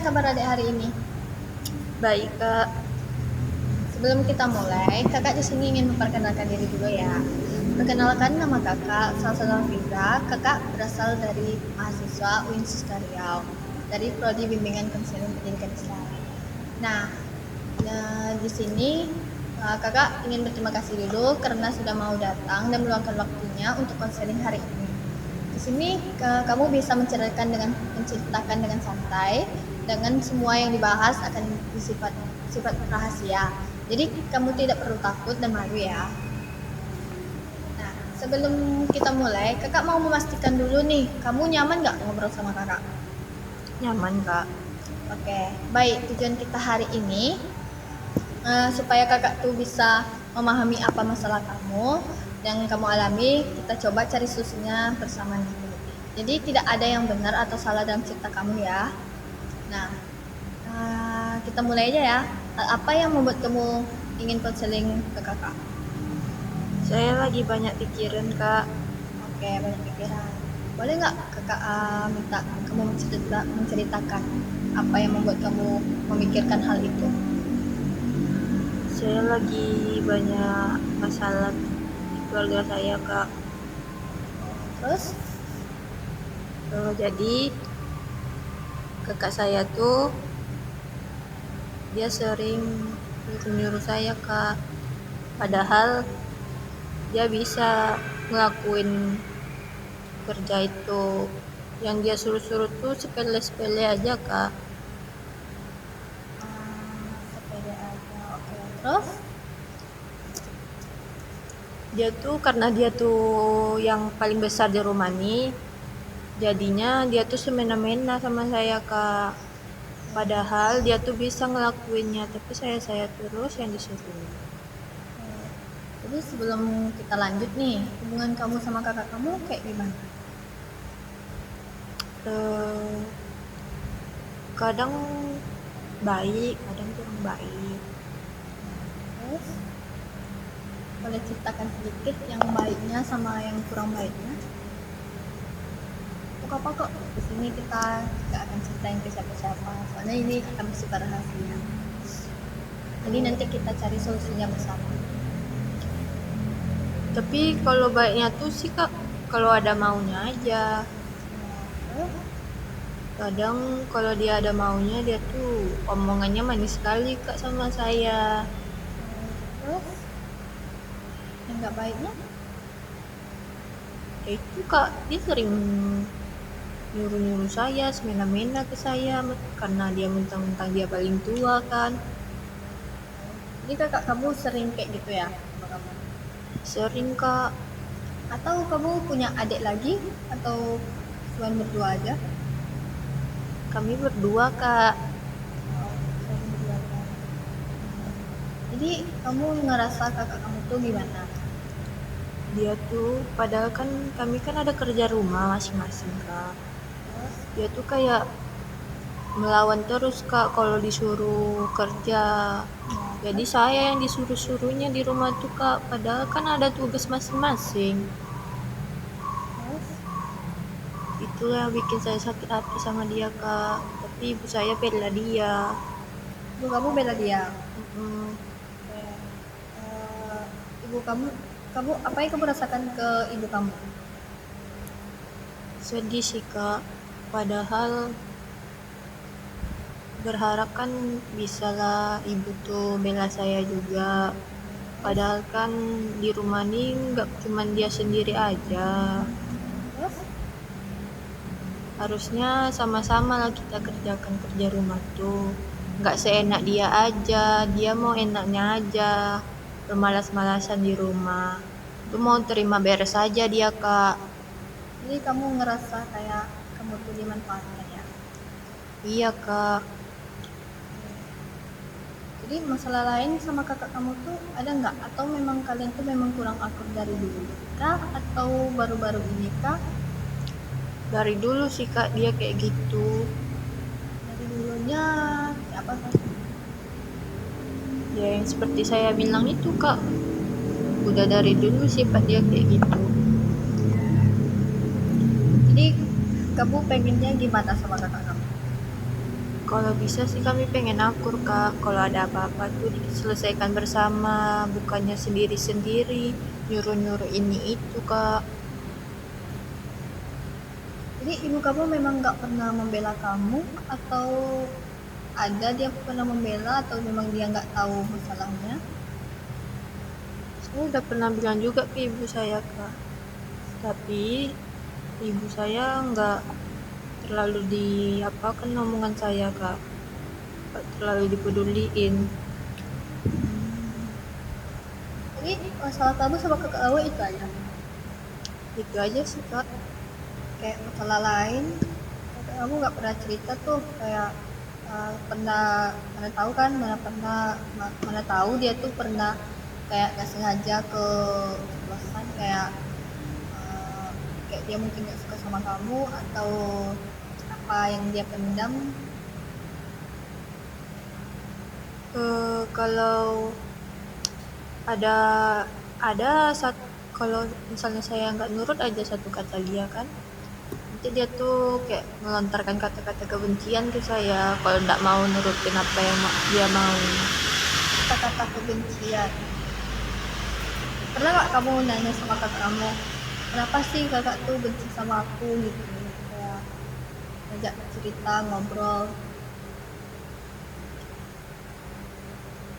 kabar adik hari ini? Baik, Kak. Sebelum kita mulai, kakak di sini ingin memperkenalkan diri dulu ya. Perkenalkan, nama kakak Salsabila Fitra. Kakak berasal dari mahasiswa UIN Riau dari Prodi Bimbingan Konseling Pendidikan Islam. Nah, di sini kakak ingin berterima kasih dulu karena sudah mau datang dan meluangkan waktunya untuk konseling hari ini. Di sini kamu bisa menceritakan dengan santai, dengan semua yang dibahas akan sifat rahasia. Jadi kamu tidak perlu takut dan malu ya. Nah, sebelum kita mulai, kakak mau memastikan dulu nih, kamu nyaman nggak ngobrol sama kakak? Nyaman, Kak. Oke, baik. Tujuan kita hari ini supaya kakak tuh bisa memahami apa masalah kamu yang kamu alami, kita coba cari solusinya bersama dulu. Jadi tidak ada yang benar atau salah dalam cerita kamu ya. Nah, kita mulai aja ya. Hal apa yang membuat kamu ingin konseling ke kakak? Saya lagi banyak pikiran, Kak. Oke, banyak pikiran. Boleh nggak kakak minta kamu menceritakan apa yang membuat kamu memikirkan hal itu? Saya lagi banyak masalah di keluarga saya, Kak. Terus? Jadi kakak saya tuh dia sering nyuruh saya, Kak. Padahal dia bisa ngelakuin kerja itu. Yang dia suruh-suruh tuh sepele-sepele aja, Kak. Sepeda aja. Oke, terus? Dia tuh karena dia tuh yang paling besar di rumah nih, jadinya dia tuh semena-mena sama saya, Kak. Padahal dia tuh bisa ngelakuinnya, tapi saya terus yang disuruh. Jadi sebelum kita lanjut nih, hubungan kamu sama kakak kamu kayak gimana? Eh, Kadang baik, kadang kurang baik. Terus boleh ceritakan sedikit yang baiknya sama yang kurang baiknya? Untuk apa kok? Di sini kita nggak akan ceritain ke siapa-siapa, soalnya ini akan bersifat rahasia. Jadi nanti kita cari solusinya bersama. Tapi kalau baiknya tuh sih, Kak, kalau ada maunya aja. Terus, Kadang kalau dia ada maunya, dia tuh omongannya manis sekali, Kak, sama saya. terus yang nggak baiknya? Ya itu, Kak, dia sering nyuruh-nyuruh saya, semena-mena ke saya, karena dia mentang-mentang dia paling tua kan. Jadi kakak kamu sering kayak gitu ya sama kamu? Sering, Kak. Atau kamu punya adik lagi? Atau cuma berdua aja? Kami berdua, Kak. Sering berdua kan? Jadi kamu ngerasa kakak kamu tuh gimana? Dia tuh, padahal kan kami kan ada kerja rumah masing-masing, Kak. Terus, Dia tuh kayak melawan terus, Kak, kalau disuruh kerja. Jadi saya yang disuruh-suruhnya di rumah tuh, Kak. Padahal kan ada tugas masing-masing. terus Itulah yang bikin saya sakit hati sama dia, Kak. Tapi ibu saya bela dia. ibu kamu bela dia. Mm, Ibu kamu, apa yang kamu rasakan ke ibu kamu? Sedih sih, Kak. Padahal berharap kan bisalah ibu tuh bela saya juga. Padahal kan di rumah ini nggak cuman dia sendiri aja. Terus, Harusnya sama-sama lah kita kerjakan kerja rumah tuh. Nggak seenak dia aja, dia mau enaknya aja. Bermalas-malasan di rumah. Tuh mau terima beres aja dia, Kak. jadi kamu ngerasa kayak kamu tuh dimanfaatkan ya? Iya, Kak. Jadi masalah lain sama kakak kamu tuh ada nggak? Atau memang kalian tuh memang kurang akur dari dulu kah? Atau baru-baru ini kah? Dari dulu sih, Kak, dia kayak gitu. Dari dulunya apa kan? Ya yang seperti saya bilang itu, Kak. Udah dari dulu sifat dia kayak gitu. Jadi kamu pengennya gimana sama kakak kamu? Kalau bisa sih kami pengen akur kak, kalau ada apa-apa tuh diselesaikan bersama, bukannya sendiri-sendiri, nyuruh-nyuruh ini itu kak. Jadi ibu kamu memang nggak pernah membela kamu, atau ada dia pernah membela, atau memang dia nggak tahu masalahnya? Saya udah pernah bilang juga ke ibu saya kak, tapi ibu saya nggak terlalu diapakan omongan saya kak, nggak terlalu dipeduliin. Jadi masalah kamu sama kakak kamu itu aja. Itu aja sih kak. Kayak masalah lain, kakak kamu nggak pernah cerita tuh, kayak pernah, mana tahu kan, mana tahu dia tuh pernah kayak nggak sengaja ke ceplosan, kayak kayak dia mungkin nggak suka sama kamu, atau apa yang dia pendam. Kalau ada ada saat kalau misalnya saya nggak nurut aja satu kata dia kan, nanti dia tuh kayak melontarkan kata-kata kebencian ke saya kalau nggak mau nurutin apa yang dia mau. Kata-kata kebencian, pernah nggak kamu nanya sama kakak kamu, kenapa sih kakak tuh benci sama aku gitu, kayak ngajak cerita, ngobrol?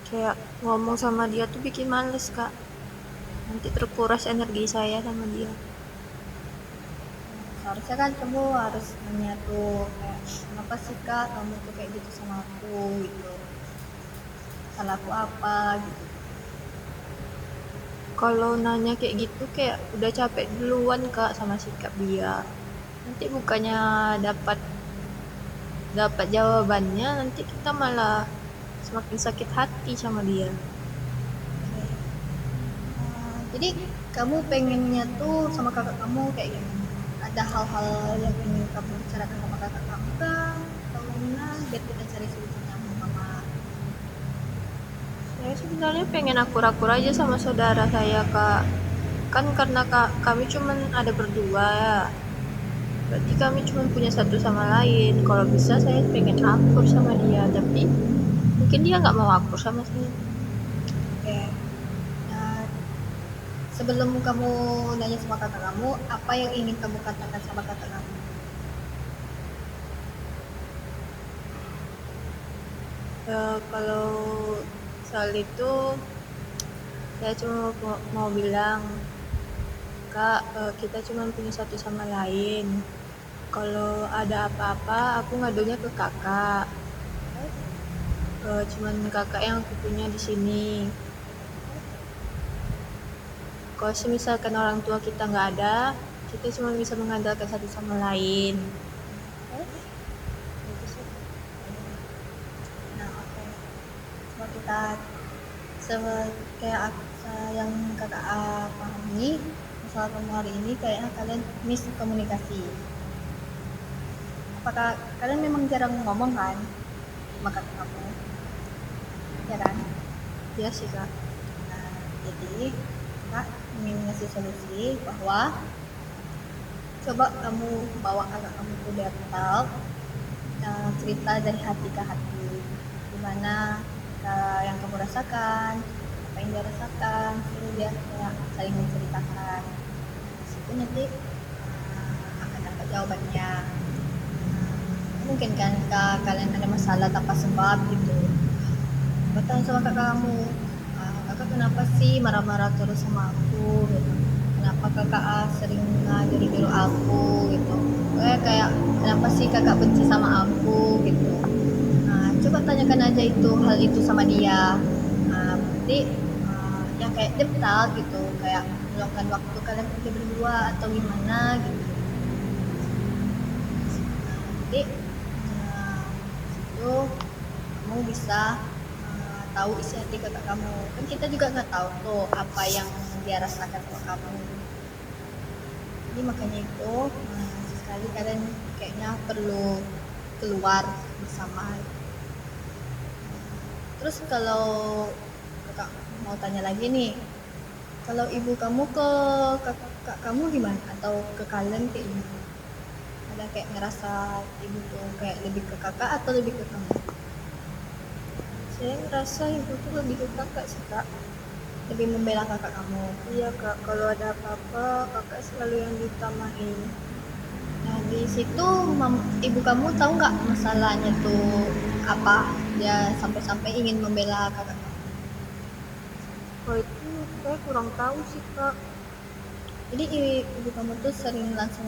Kayak ngomong sama dia tuh bikin males kak, nanti terkuras energi saya sama dia. Seharusnya kan kamu harus nanya tuh, kayak kenapa sih kak kamu tuh kayak gitu sama aku gitu, salah aku apa gitu. Kalau nanya kayak gitu kayak udah capek duluan kak sama sikap dia, nanti bukannya dapat dapat jawabannya, nanti kita malah semakin sakit hati sama dia. Jadi kamu pengennya tuh sama kakak kamu kayak gimana? Ada hal-hal yang ingin kamu bicarakan sama kakak kamu kah? Atau gimana? Biar kita cari solusinya sama. Saya sebenarnya pengen akur-akur aja sama saudara saya kak, kan karena kami cuman ada berdua ya, berarti kami cuma punya satu sama lain. Kalau bisa saya pengen akur sama dia, tapi mungkin dia nggak mau akur sama saya. Oke. Nah, sebelum kamu nanya sama kakak kamu, apa yang ingin kamu katakan sama kakak kamu? Kalau soal itu saya cuma mau bilang kak, kita cuma punya satu sama lain, kalau ada apa-apa aku ngadunya ke kakak. Cuman kakak yang aku punya di sini. Kalau misalkan orang tua kita nggak ada, kita cuma bisa mengandalkan satu sama lain. Itu sih. Nah, oke. Coba kita kayak yang kakak pahami, masalah kamu hari ini kayaknya kalian miskomunikasi. Apakah kalian memang jarang ngomong kan sama kakak kamu? Ya kan? Ya sih kak. Nah, jadi kak ingin ngasih solusi bahwa coba kamu bawa kakak kamu ke dental, cerita dari hati ke hati, gimana yang kamu rasakan, apa yang dia rasakan, terus dia kayak saling menceritakan. Situ nanti akan dapat jawabannya. Mungkin kan kalian ada masalah tanpa sebab gitu, bertanya sama kakak kamu, kakak kenapa sih marah-marah terus sama aku gitu, kenapa kakak sering nyuruh-nyuruh aku gitu, kayak kenapa sih kakak benci sama aku gitu. Nah, coba tanyakan aja hal itu sama dia. Berarti yang kayak detail gitu, kayak meluangkan waktu kalian pergi berdua atau gimana gitu. Jadi itu kamu bisa tahu isi hati kakak kamu. Kan kita juga nggak tahu tuh apa yang dia rasakan sama kamu. Jadi makanya itu sekali kalian kayaknya perlu keluar bersama. Terus kalau kakak mau tanya lagi nih, kalau ibu kamu ke kakak kamu gimana, atau ke kalian kayak gimana? ada kayak ngerasa ibu tuh kayak lebih ke kakak atau lebih ke kamu? Saya ngerasa ibu tuh lebih ke kakak sih kak. Lebih membela kakak kamu. Iya kak, kalau ada apa-apa kakak selalu yang ditamain. Nah di situ ibu kamu tahu nggak masalahnya tuh apa? Dia sampai-sampai ingin membela kakak kamu. Oh itu saya kurang tahu sih kak. Jadi ibu kamu tuh sering langsung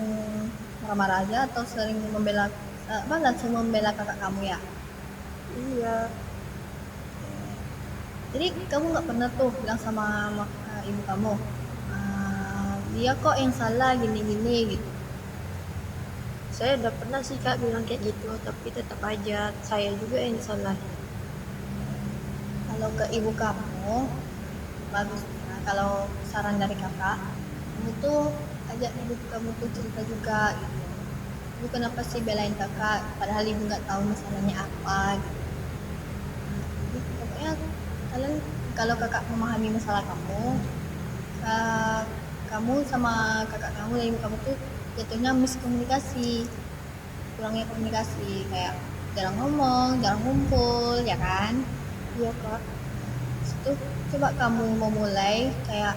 marah-marah aja atau sering membela apa langsung membela kakak kamu ya? Iya, Jadi kamu nggak pernah tuh bilang sama ibu kamu, dia kok yang salah gini-gini gitu. saya udah pernah sih kak bilang kayak gitu, tapi tetap aja saya juga yang disalahin. Kalau ke ibu kamu, bagusnya kalau saran dari kakak, kamu tuh ajak ibu kamu tuh cerita juga gitu. Ibu kenapa sih belain kakak, padahal ibu nggak tahu masalahnya apa gitu. Jadi pokoknya kalian kalau kakak memahami masalah kamu, Kak, kamu sama kakak kamu dan ibu kamu tuh jatuhnya miskomunikasi, kurangnya komunikasi kayak jarang ngomong, jarang ngumpul, ya kan? Iya kak. Situ coba kamu mau mulai kayak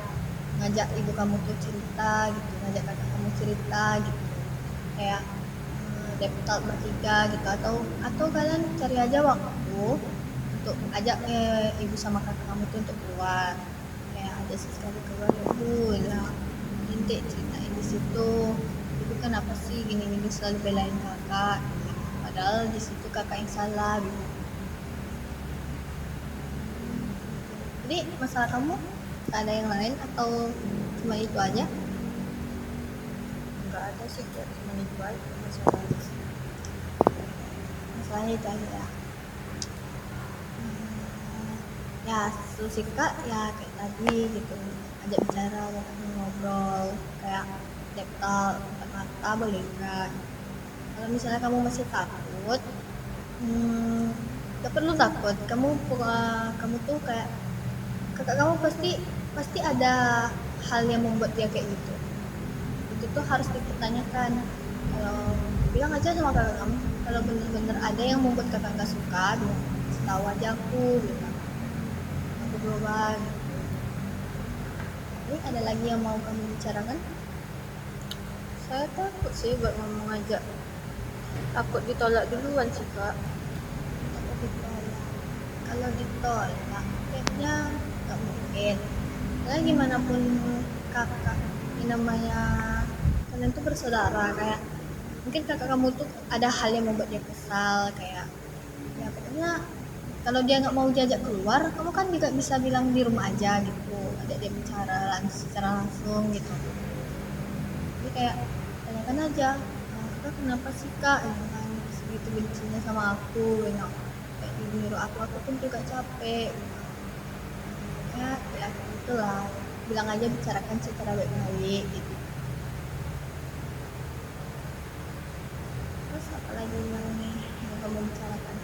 ngajak ibu kamu tuh cerita gitu, ngajak kakak kamu cerita gitu, kayak dep talk bertiga gitu atau kalian cari aja waktu untuk ajak ibu sama kakak kamu tuh untuk keluar kayak ada sesekali keluar ya bu lah nanti ceritain di situ ibu kenapa sih gini-gini selalu belain kakak gitu. Padahal di situ kakak yang salah gitu. Jadi masalah kamu tak ada yang lain atau cuma itu aja? Nggak ada sih kak, cuma itu aja masalahnya. Masalahnya itu aja ya. Ya solusi kak ya kayak tadi gitu, ajak bicara, ngobrol kayak laptop empat mata boleh enggak. Kalau misalnya kamu masih takut, gak perlu takut. Kamu tuh kayak kakak kamu pasti pasti ada hal yang membuat dia kayak gitu. Itu tuh harus dipertanyakan. Kalau bilang aja sama kakak kamu, kalau bener-bener ada yang membuat kakak gak suka, bilang tahu aja aku, bilang aku berubah. Gitu. Ini ada lagi yang mau kamu bicarakan? Saya takut sih buat ngomong aja, takut ditolak duluan sih kak. Atau ditolak? Kalau ditolak, kayaknya nggak mungkin. Karena gimana pun kakak, ini namanya kalian tuh bersaudara kayak mungkin kakak kamu tuh ada hal yang membuat dia kesal kayak ya pokoknya kalau dia nggak mau diajak keluar kamu kan juga bisa bilang di rumah aja gitu ajak dia bicara secara langsung gitu jadi kayak tanyakan aja kakak kenapa sih kak kan segitu bencinya sama aku kayak nyuruh aku pun juga capek ya itulah bilang aja bicarakan secara baik-baik gitu. Terus apa lagi yang kamu bicarakan?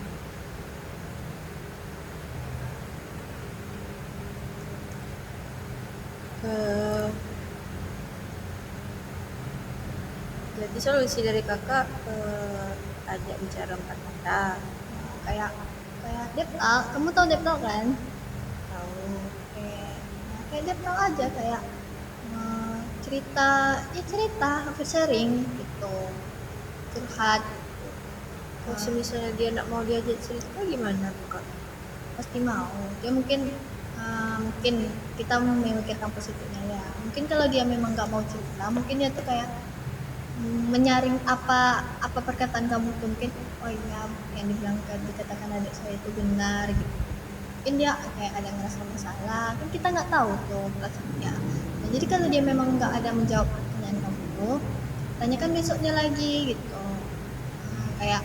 Eh, jadi solusi dari kakak ajak bicara empat mata. Kayak kayak deptal, kamu tahu deptal kan? Tahu. Kayak deptal aja kayak cerita ya cerita sharing gitu curhat Kalau misalnya dia nak mau diajak cerita gimana tuh kak? pasti mau dia mungkin mungkin kita memikirkan positifnya ya mungkin kalau dia memang nggak mau cerita mungkin dia tuh kayak menyaring apa perkataan kamu tuh mungkin oh iya yang dikatakan adik saya itu benar gitu mungkin dia kayak ada ngerasa masalah kan kita nggak tahu tuh perasaannya nah, jadi kalau dia memang nggak ada menjawab pertanyaan kamu tanyakan besoknya lagi gitu kayak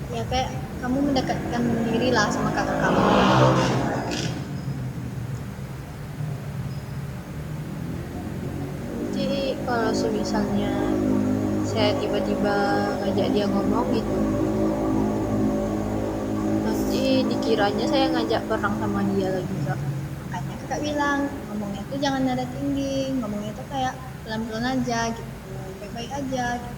ya kayak kamu mendekatkan diri lah sama kakak kamu. Jadi kalau semisalnya saya tiba-tiba ngajak dia ngomong gitu, nanti dikiranya saya ngajak perang sama dia lagi kak. Makanya kakak bilang ngomongnya tuh jangan nada tinggi ngomongnya tuh kayak pelan-pelan aja gitu baik-baik aja gitu.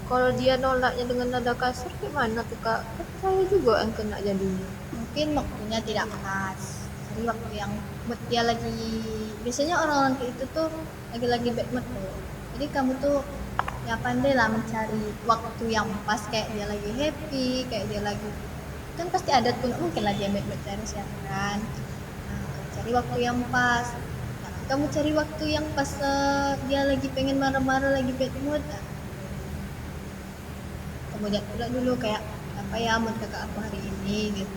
Kalau dia nolaknya dengan nada kasar gimana tuh kak? Kan saya juga yang kena jadinya. Mungkin waktunya tidak pas, cari waktu yang buat dia lagi, biasanya orang-orang kayak itu tuh lagi-lagi bad mood tuh, jadi kamu tuh ya pandai lah mencari waktu yang pas, kayak dia lagi happy, kayak dia lagi, kan pasti ada tuh, nggak mungkin lah dia bad mood terus ya kan. Nah, cari waktu yang pas. Kamu cari waktu yang pas, dia lagi pengen marah-marah, lagi bad mood, nah, kamu lihat pula dulu kayak apa ya mood kakak aku hari ini gitu.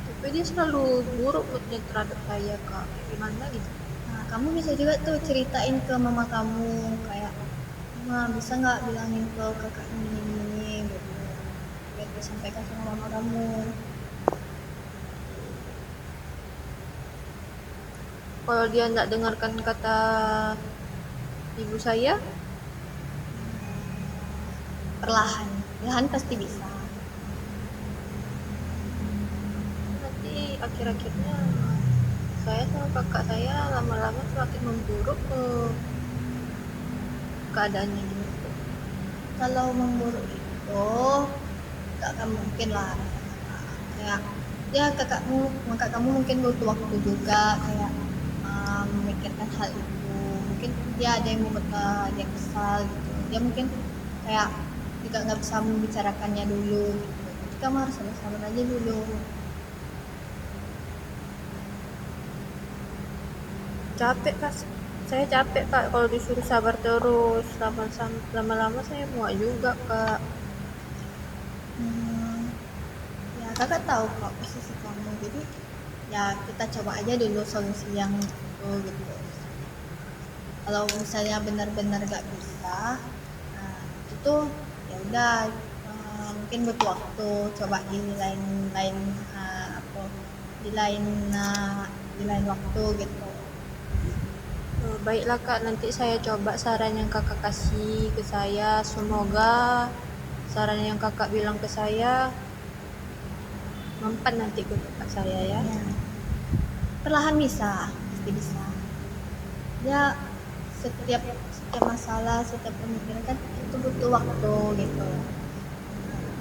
Tapi dia selalu buruk moodnya terhadap saya kak. Gimana gitu? Nah, kamu bisa juga tuh ceritain ke mama kamu kayak, "Ma, bisa nggak bilangin ke kakak ini gitu. Biar disampaikan sama mama kamu." Kalau dia nggak dengarkan kata ibu saya, Perlahan, perlahan pasti bisa. nanti akhir-akhirnya saya sama kakak saya lama-lama semakin memburuk ke keadaannya gitu. Kalau memburuk itu nggak akan mungkin lah, kayak ya kakak kamu mungkin butuh waktu juga kayak, memikirkan hal itu. Mungkin dia ada yang membuat dia kesal gitu, dia mungkin kayak juga nggak bisa membicarakannya dulu gitu, jadi kamu harus sabar-sabar aja dulu. Capek kak, saya capek kak kalau disuruh sabar terus. Lama-lama saya muak juga kak. Hmm, ya kakak tahu kok posisi kamu, jadi ya kita coba aja dulu solusi yang itu gitu. Kalau misalnya benar-benar gak bisa, nah itu ya udah, mungkin butuh waktu, coba di lain apa, di lain di lain waktu gitu. Baiklah kak, nanti saya coba saran yang kakak kasih ke saya. Semoga saran yang kakak bilang ke saya mempan nanti ke kakak saya ya. Ya, perlahan bisa, pasti bisa. Ya, setiap setiap masalah, setiap pemikiran kan itu butuh waktu gitu.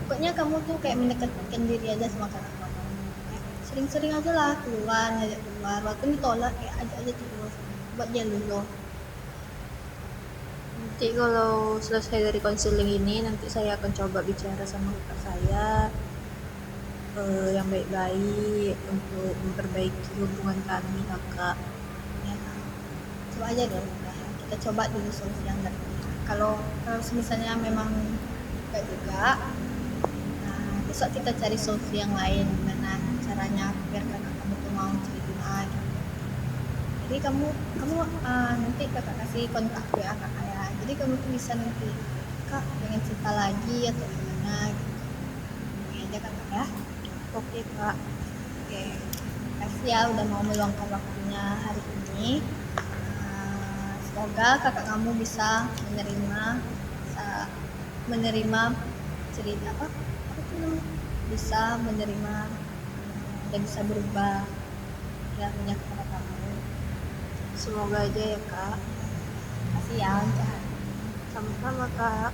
Pokoknya kamu tuh kayak mendekatkan diri aja sama kakak kamu. Kayak sering-sering aja lah keluar, ngajak keluar. Walaupun ditolak, kayak ajak aja terus. Buat dia dulu. Nanti kalau selesai dari konseling ini, nanti saya akan coba bicara sama kakak saya yang baik-baik untuk memperbaiki hubungan kami kakak. Ya, coba aja dulu. Ya. Kita coba dulu solusi yang terbaik. Kalau misalnya memang enggak juga, nah, besok kita cari solusi yang lain, gimana caranya biar kakak kamu tuh mau cerita gitu. Jadi kamu nanti kakak kasih kontak WA kakak ya, jadi kamu tuh bisa nanti, kak pengen cerita lagi atau gimana gitu, hubungi aja kakak ya. Oke kak. Oke, kasih ya udah mau meluangkan waktunya hari ini. Semoga kakak kamu bisa bisa menerima cerita apa tuh namanya, bisa menerima dan bisa berubah ya punya kepada kamu. Semoga aja ya kak. Kasih ya, Cah. Sama-sama kak.